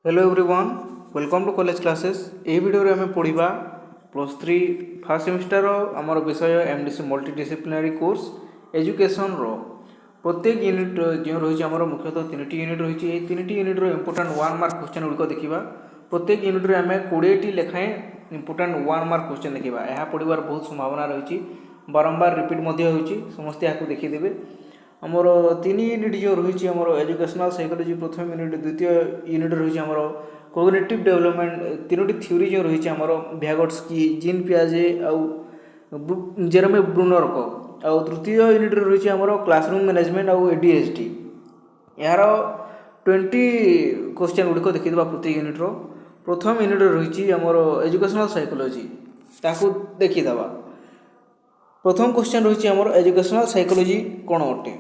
Hello everyone, welcome to college classes. ये video रे हमें पढ़ा +3 फर्स्ट सेमिस्टर आमर विषय एमडीसी मल्टीडिसिप्लिनरी कोर्स एजुकेशन रो प्रत्येक यूनिट जो रही है मुख्यतः 3टी यूनिट रही है। 3टी यूनिट इंपोर्टाट 1 मार्क क्वेश्चन गुड़िक देखा। प्रत्येक यूनिट रे आम 20टी लेखाएं इंपोर्टाट 1 मार्क क्वेश्चन देखा। यह पढ़ार बहुत संभावना रही, बारंबार रिपीट समस्ते यहाँ देखीदेवे। आमर 3 यूनिट जो रही है एजुकेशनल साइकोलॉजी प्रथम यूनिट, द्वितीय यूनिट रही है कोग्निटिव डेवलपमेंट, 3टी थ्योरी जो रही है भ्यागोट्स्की, जीन पियाजे आउ जेरेमी ब्रूनर को, आउ तृतीय यूनिट रही है क्लासरूम मैनेजमेंट आउ एडीएचडी। यार 20 क्वेश्चन गुड़िक देखीदा प्रत्येक यूनिट्र। प्रथम यूनिट रही एजुकेशनल साइकोलॉजी, ताकू देखीदा। प्रथम क्वेश्चन रही है एजुकेशनल साइकोलॉजी कौन अटे।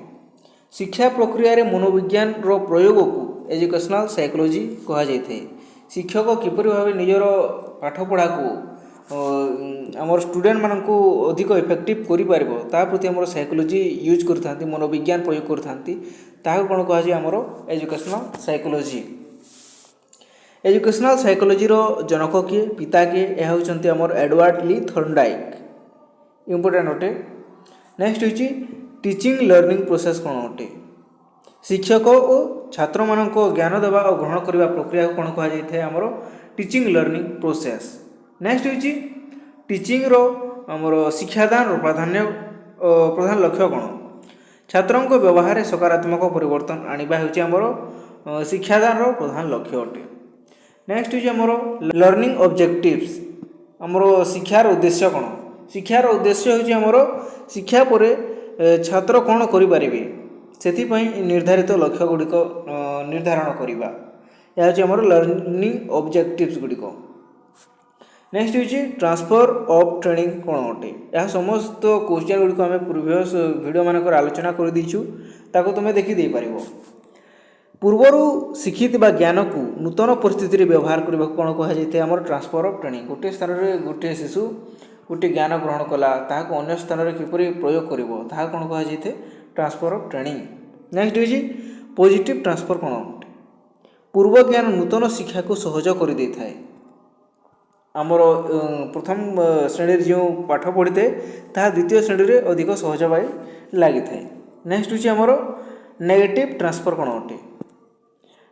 शिक्षा प्रक्रिया रे मनोविज्ञान रो प्रयोग को एजुकेशनल साइकोलॉजी कहा जाए। शिक्षक किपर भाव निजर पाठपढ़ा को आमर स्टूडेंट मान को अधिक इफेक्टिव कर प्रति आमर साइकोलॉजी यूज करथांती, मनोविज्ञान प्रयोग करथांती, ताहा कौन कहा जाए आमर एजुकेशनल साइकोलॉजी। एजुकेशनल साइकोलॉजी रो जनक किए, पिता किए? यह होचंती आमर एडवर्ड ली थर्नडाइक, इंपोर्टेंट अटे। नेक्स्ट होची टीचिंग लर्निंग प्रोसेस कौन अटे। शिक्षक और छात्र मानक ज्ञान देवा और ग्रहण करने प्रक्रिया को कौन कहा जाए आमर टीचिंग लर्निंग प्रोसेस। नेक्स्ट होची टीचिंग रो आमर शिक्षादान रो प्रधान लक्ष्य कौन। छात्रों को व्यवहार में सकारात्मक परिवर्तन आनिबा होची आमर शिक्षादान रो प्रधान लक्ष्य अटे। नेक्स्ट होची आमर लर्निंग ऑब्जेक्टिव्स, आमर शिक्षार उद्देश्य कौन। शिक्षार उद्देश्य होची आमर शिक्षा पर छात्र कौन करें से निर्धारित लक्ष्य गुड़िक निर्धारण करवा। यह हूँ आमर लर्निंग ऑब्जेक्टिव्स गुड़िक। नेक्स्ट होची ट्रांसफर ऑफ ट्रेनिंग कौन अटे। यह समस्त क्वेश्चन गुड़िक आम प्रीवियस वीडियो मानकर आलोचना कर दीचु, ताको तुम देखी दे पारिबो। पूर्वर शिखित ज्ञान को नूतन परिस्थिति व्यवहार करने को कौन कहा जाए आमर ट्रांसफर ऑफ ट्रेनिंग। गोटे स्थान में गोटे शिशु गोटे ज्ञान ग्रहण कला, ताहाको अन्य स्थान में किपरि प्रयोग करिवो ताहा कौन कहा जाए ट्रांसफर ऑफ ट्रेनिंग। नेक्स्ट होची पॉजिटिव ट्रांसफर कौन अटे। पूर्व ज्ञान नूतन शिक्षा को सहज कर दे थाए। आमर प्रथम श्रेणी जो पाठ पढ़ी थे ताहा द्वितीय श्रेणी में अधिक सहज भाई लगी थाए। नेक्स्ट होची आमर नेगेटिव ट्रांसफर कौन अटे।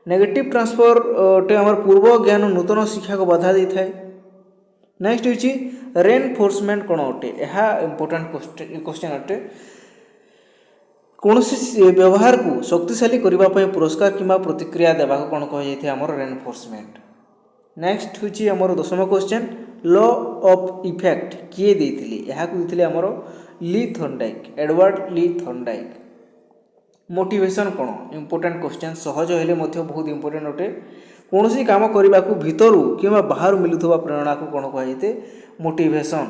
नेगेटिव ट्रांसफर अटे आमर पूर्व ज्ञान नूतन शिक्षा को बाधा दे थाए। नेक्स्ट होची रेनफोर्समेंट कौन अटे। यह इंपोर्टेंट क्वेश्चन अटे। कौन व्यवहार को शक्तिशाली करने पुरस्कार किंवा प्रतिक्रिया देवा कौन कह जाए आमर रेनफोर्समेंट। नेक्स्ट होची आमर 10वां क्वेश्चन लॉ ऑफ इफेक्ट किए देथिले। यह देथिले आमर ली थर्नडाइक, एडवर्ड ली थर्नडाइक। मोटिवेशन कौन, इंपोर्टेंट क्वेश्चन, सहज हेले मध्य बहुत इंपोर्टेंट अटे। कौन सी काम करने को भितरु कि बाहर मिलुवा प्रेरणा को कौन कह जाए मोटिवेशन।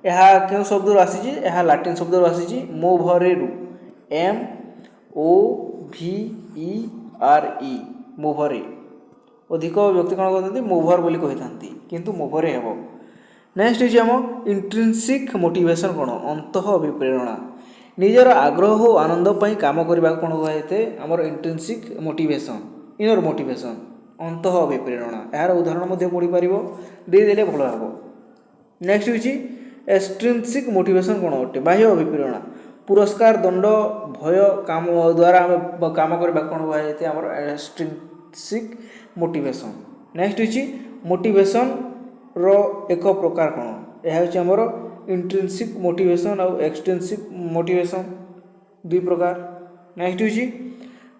यह क्यों शब्द आसी, यह लाटिन शब्द आसी मोभरेरु, MOVERE, मोभरे। अधिक व्यक्ति कौन कहते मोभर बोली कही था, किंतु मोभरे हेब। नेक्स्ट होची आम इंट्रिंसिक मोटिवेशन कौन, अंतः अभिप्रेरणा। निजर आग्रह और आनंद पाई काम करने को कौन कहे आमर इंट्रिंसिक मोटिवेशन, इनर मोटिवेशन, अंतः अभिप्रेरणा। यार उदाहरण मध्य पढ़ी पार देदेले भल हम। नेक्स्ट होची एक्सट्रिंसिक मोटिवेशन कौन अटे, बाह्य अभिप्रेरणा। पुरस्कार, दंड, भय काम द्वारा आम काम करने कौन कहे आमर एक्सट्रिंसिक मोटिवेशन। नेक्स्ट होची मोटिवेशन रो एक प्रकार कौन, यह होची आमर इंट्रिंसिक मोटिवेशन और एक्सट्रिंसिक मोटिवेशन, दुई प्रकार। नेक्स्ट होची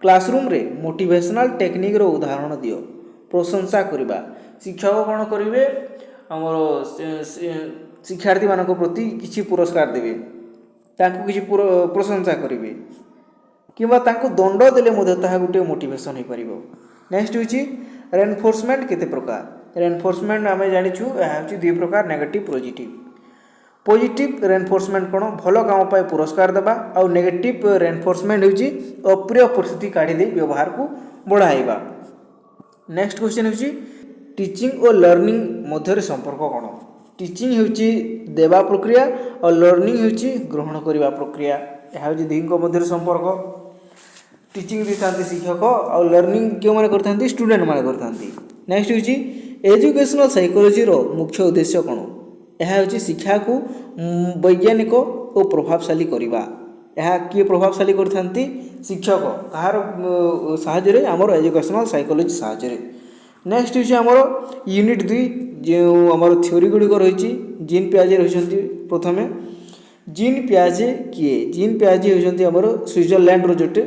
क्लासरूम रे मोटिवेशनल टेक्निक रो उदाहरण दियो। प्रशंसा करवा, शिक्षक कौन करेंगे आमर शिक्षार्थी मान प्रति किसी पुरस्कार देवे, तांको किसी प्रशंसा करेंगे किंवा तांको दंड देले मध्य ताहा गोटे मोटिवेशन हो पारिबो। नेक्स्ट होची रेनफोर्समेंट केते प्रकार। रेनफोर्समेंट आम जानिछु यह होची दुई प्रकार, नेगेटिव पॉजिटिव। पॉजिटिव रेनफोर्समेंट कौन, भल काम पाए पुरस्कार देवा, और नेगेटिव रेनफोर्समेंट होची अप्रिय परिस्थिति काढ़ी दे व्यवहार को बढ़ाइबा। नेक्स्ट क्वेश्चन होची टीचिंग और लर्निंग मध्य संपर्क कौन। टीचिंग होची देवा प्रक्रिया और लर्निंग होची ग्रहण करने प्रक्रिया। यह होची दुहींक मध्य संपर्क। टीचिंग दी था शिक्षक और लर्निंग क्यों मैंने करते स्टूडेंट मैंने करते। नेक्स्ट होची एजुकेशनल साइकोलॉजी रो मुख्य उद्देश्य कौन यह हूँ शिक्षा को वैज्ञानिक और प्रभावशाली करवा यह किए प्रभावशाली करथांती शिक्षक कहार साहाय्य आमर एजुकेशनल साइकोलॉजी साहाय्य। नेक्स्ट हूँ आमर यूनिट 2 जो आमर थ्योरी गुड़िक रही जीन पियाजे रही प्रथम जीन पियाजे किए जीन पियाजे होती आमर स्विट्जरलैंड रोटे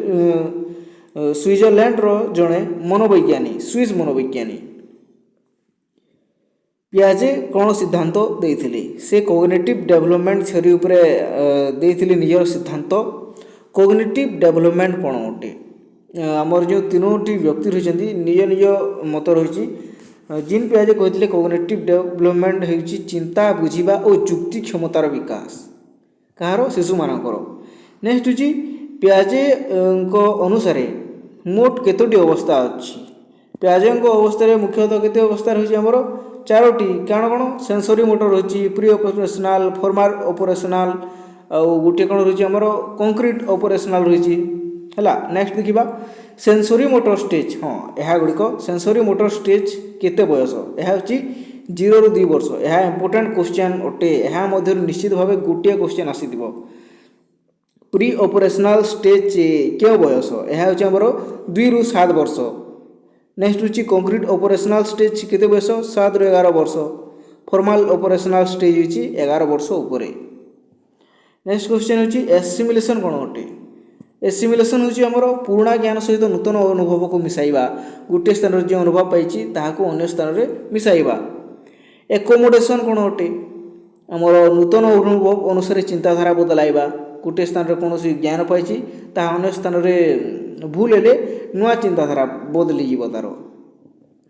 स्विट्जरलैंड जड़े मनोवैज्ञानिक स्विस मनोवैज्ञानिक पियाजे कौन सिद्धांत देइथिले से कोग्निटिव डेवलपमेंट थ्योरी उपरे देइथिले निजर सिद्धांत कोग्निटिव डेवलपमेंट कौन अटे आमर जो तीनोटी व्यक्ति रही निज निज मत रही जीन पियाजे कहते कोग्निटिव डेवलपमेंट होची चिंता बुझीबा और जुक्ति क्षमतार विकास कहार शिशु मानकर। नेक्स्ट हूँ पियाजे अनुसार मोट केतोटी अवस्था अच्छी पियाजे अवस्था मुख्यतः केते अवस्था रही आमर 4टी कौन कौन सेंसरी मोटर रही प्री ऑपरेशनल फॉर्मर ऑपरेशनल आउ गोटे कौन रही आमर कंक्रीट ऑपरेशनल रही है। नेक्स्ट देखा सेंसरी मोटर स्टेज हाँ यह गुड़िक सेंसरी मोटर स्टेज केते बयस यह हूँ 0 ରୁ 2 वर्ष यह इंपोर्टेंट क्वेश्चन अटे यह मध्य निश्चित भाव गोटे क्वेश्चन आसीथिबो प्री ऑपरेशनल स्टेज क्यों बयस यह हूँ आमर 2 ରୁ 7 वर्ष। नेक्स्ट हूँ कंक्रीट ऑपरेशनल स्टेज केते बयस 7 ରୁ 11 वर्ष फॉर्मल ऑपरेशनल स्टेज हूँ 11 वर्ष उपर। नेक्स्ट क्वेश्चन हूँ एसिमिलेशन कौन अटे एसिमिलेशन हूँ आमर पुराणा ज्ञान सहित नूतन अनुभव को मिसाइबा गोटे स्थान जो अनुभव पाई ताहाको अन्य स्थान में मिसाइबा। एकोमोडेशन कौन अटे आमर नूतन अनुभव अनुसार चिंताधारा बदलाइबा गोटे स्थान में कौन ज्ञान पाई ताहा अन्य स्थान में भूल हेले नुआ चिंताधारा बदली तार।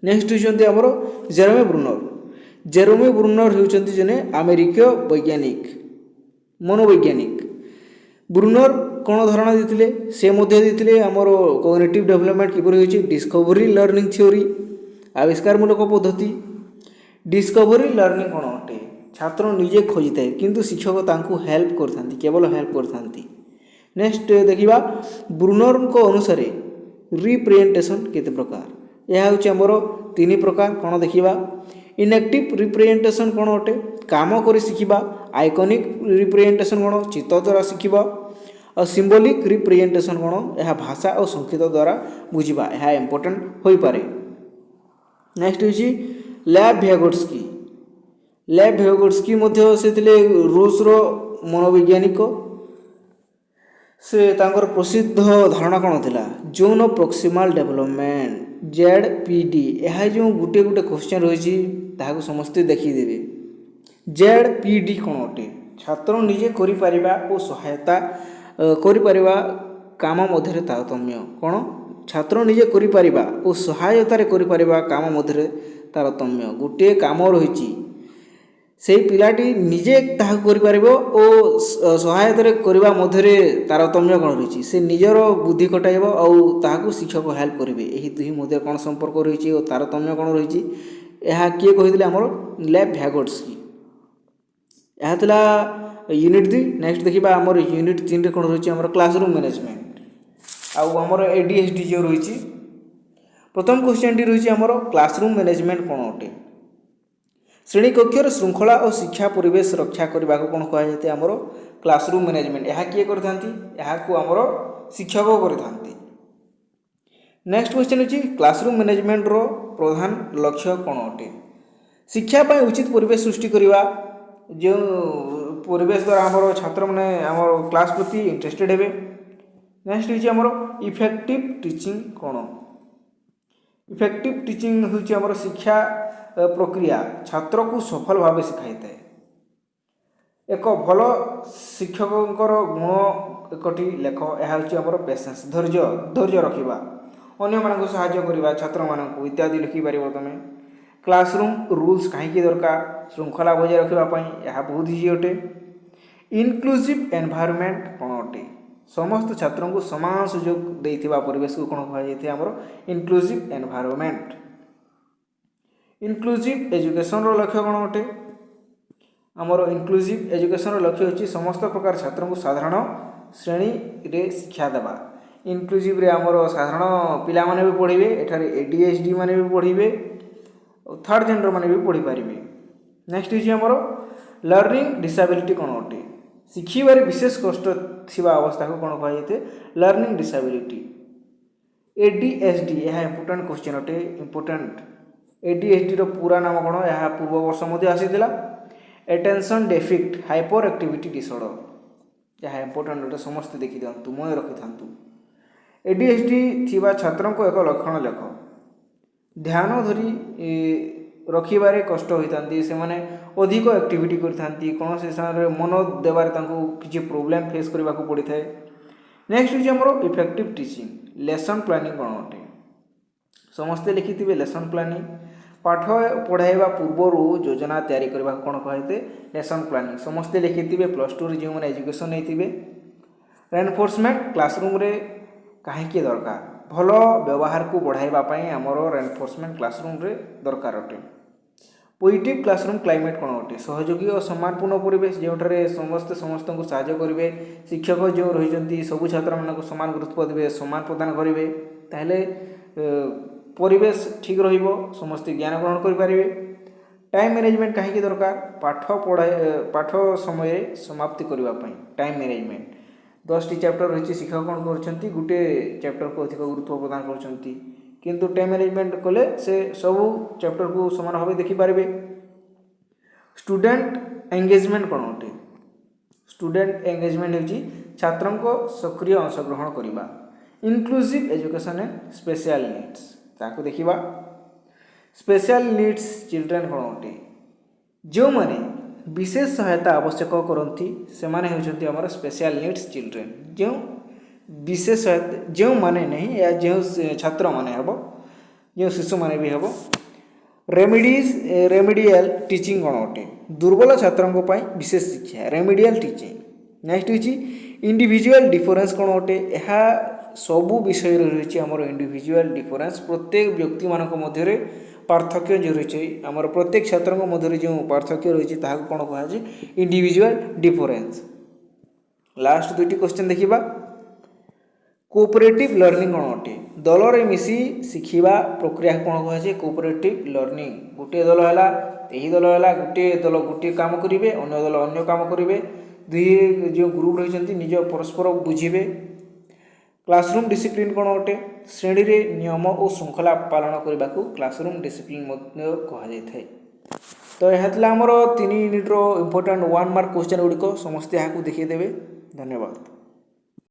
नेक्स्ट होती आमर जेरेमी ब्रूनर होती जने अमेरिकीय वैज्ञानिक मनोवैज्ञानिक ब्रूनर कौन धारणा देते से देते आमर कोग्निटिव डेवलपमेंट किपरि होची डिस्कवरी लर्निंग थ्योरी आविष्कारमूलक पद्धति डिस्कवरी लर्निंग कौन अटे छात्र निजे खोजी थाए किंतु शिक्षक तांको हेल्प करथांती केवल हेल्प करथांती। नेक्स्ट देखिबा ब्रूनर को अनुसार रिप्रेजेंटेशन केते प्रकार यह हूँ आमर 3 प्रकार कौन देखिबा इनएक्टिव रिप्रेजेंटेशन कौन अटे काम करी शिखिबा आइकॉनिक रिप्रेजेंटेशन कौन चित्र द्वारा शिखिबा और सिंबॉलिक रिप्रेजेंटेशन कौन यह भाषा और संकेत द्वारा बुझिबा यह इंपोर्टेंट हो पारे। नेक्स्ट हूँ लैब भ्यागोट्स्की से रूस रो मनोवैज्ञानिक से तांकर प्रसिद्ध धारणा कौन थिला जोन प्रोक्सिमाल डेवलपमेंट ZPD यह जो गोटे गोटे क्वेश्चन रही ताकू समस्ते देखीदेवे ZPD कौन अटे छात्र निजे करिपारिबा और सहायता करिपारिबा काम मध्य तारतम्य कौन छात्र निजे करिपारिबा और सहायतार करिपारिबा काम मध्य तारतम्य गोटे काम रही से पिलाटी निजे ताहा करिपारिबो और सहायतार करबा मध्य तारतम्य कौन रही से निजर बुद्धि खटाइबो और ताहाकू शिक्षक हेल्प करेंगे यही दुही मध्य कौन संपर्क रही और तारतम्य कौन रही यह किए कही आमर लैब भ्यागोट्स्की यह थिला यूनिट 2। नेक्स्ट देखिबा आमर यूनिट 3 रे कौन रही आमर क्लासरूम मैनेजमेंट आउ आमर ADHD जो रही प्रथम क्वेश्चन टी रही आमर क्लासरूम मैनेजमेंट कौन अटे श्रेणी कक्षर श्रृंखला और शिक्षा परिवेश रक्षा करने को कौन कहुए आमर क्लासरूम मैनेजमेंट यह किए करथांती यहाकू आमर शिक्षक करथांती। नेक्स्ट क्वेश्चन होची क्लासरूम मैनेजमेंट रो प्रधान लक्ष्य कौन अटे शिक्षा पाई उचित परिवेश सृष्टि करवा जो परिवेश द्वारा आमर छात्र मैंने आमर क्लास प्रति इंटरेस्टेड हेबे। नेक्स्ट होची आमर इफेक्टिव टीचिंग कौन इफेक्टिव टीचिंग होची आमर शिक्षा प्रक्रिया छात्र को सफल भाव सिखाई थाए एक भल शिक्षकर गुण एकटी लेख यह हूँ आमर पेशेंस धैर्य रखा अन्य मानक साहाय्य करवा छात्र मानक इत्यादि लिखिपार तुम क्लासरूम रूल्स कहीं दरकार श्रृंखला बजाय रखापी यह बहुत इजी अटे। इनक्लूसिव एनवायरनमेंट कौन अटे समस्त छात्रों को समान सुजोग देइथिबा परिवेश को कौन कहुए आमर इनक्लूसिव एनवायरनमेंट। इनक्लूसिव एजुकेशन रो लक्ष्य कौन अटे आमर इनक्लूसिव एजुकेशन रो लक्ष्य होची समस्त प्रकार छात्रों को साधारण श्रेणी रे शिक्षा देवा इनक्लूसिव रे आमर साधारण पिला माने भी पढ़िबे एठारे ADHD माने भी पढ़िबे थर्ड जेंडर मैंने भी पढ़ी पारे। नेक्स्ट हूँ आमर लर्निंग डिसेबिलिटी कौन अटे शिखिबार विशेष कष्ट थिबा अवस्था को कौन कहुए लर्निंग डिसेबिलिटी। ADHD यह इंपोर्टेंट क्वेश्चन अटे इंपोर्टेंट ADHD रो पूरा नाम कौन यह पूर्व वर्ष मध्य आसीथिला एटेंशन डेफिक्ट हाइपर एक्टिविटी डिसऑर्डर यह इंपोर्टेंट अटे समस्त देखि दियंतु मन रखि थांतु। ADHD थिबा छात्रों को एक लक्षण लेख ध्यान धरी रखिबारे कष्ट होइतांती से माने अधिक एक्टिविटी करथांती कौन से समय मन देबारे तांको किछि प्रॉब्लम फेस करबा को पड़ी थाए। नेक्स्ट हूँ आमर इफेक्टिव टीचिंग लेसन प्लानिंग कौन अटे समस्ते लिखिथिबे लेसन प्लानिंग पाठ पढ़ाइबा पूर्वर योजना तैयारी करबा कौन कहते लेसन प्लानिंग समस्ते लिखिथिबे +2 रे जो माने एजुकेशन नैथिबे। रेनफोर्समेंट क्लासरूम रे काहेकि दरकार भल व्यवहार को बढ़ाइबा पई आमर रेनफोर्समेंट क्लासरूम रे दरकार अटे। पॉजिटिव क्लासरूम क्लाइमेट कौन अटे सहयोगी और सम्मानपूर्ण परिवेश जोठारे समस्ते समस्त को साहाय्य करेंगे शिक्षक जो रही सबू छात्र मानक समान गुरुत्व देवे सम्मान प्रदान करेंगे ताहले परिवेश ठीक रहिबो समस्ते ज्ञान ग्रहण करेंगे। टाइम मैनेजमेंट कहीं दरकार पाठ समय समाप्ति करने टाइम मैनेजमेंट 10टी चैप्टर रही शिक्षक कौन कर गोटे चैप्टर को अधिक गुरुत्व प्रदान कर किंतु टाइम मैनेजमेंट कले से सबू चैप्टर को समान भाव देखिपारे। स्टूडेंट एंगेजमेंट कौन अटे स्टूडेंट एंगेजमेंट होची छात्रों को सक्रिय अंशग्रहण करवा inclusive education and special needs ताको देखिबा। स्पेशल नीड्स चिल्ड्रेन कौन अटे जो माने विशेष सहायता आवश्यक करती से माने होचंती हमर स्पेशल नीड्स चिल्ड्रेन जो विशेष सहायता जो माने नहीं या जो छात्र माने हेबो जो शिशु माने भी हेबो। रेमिडियल टीचिंग कौन अटे दुर्बल छात्रों पाई विशेष शिक्षा रेमिडियल टीचिंग। नेक्स्ट होची इंडिविजुअल डिफरेंस कौन अटे यह सबू विषय रही आमर इंडिविजुअल डिफरेंस प्रत्येक व्यक्ति मानक मध्य पार्थक्य जो रही आमर प्रत्येक छात्रों मध्य जो पार्थक्य रही कौन कहुए इंडिविजुअल डिफरेंस। लास्ट दुईटी क्वेश्चन देखिबा। कोऑपरेटिव लर्निंग कौन अटे दल रे मिसी शिखिबा प्रक्रिया कौन कहुए कोऑपरेटिव लर्निंग। गोटे दल है यही दल है गोटे दल गोटे काम करेंगे अन्य दल अन्य काम करेंगे दुई जो ग्रुप रही निज परस्पर बुझे। क्लासरूम डिसिप्लिन कौन अटे श्रेणी रे नियम और श्रृंखला पालन करने को क्लासरूम डिसिप्लिन कहुए। तो यह आमर 3 यूनिट्र इंपोर्टेंट 1 मार्क क्वेश्चन गुड़िक समस्ते यहाँ देखीदेवे। धन्यवाद।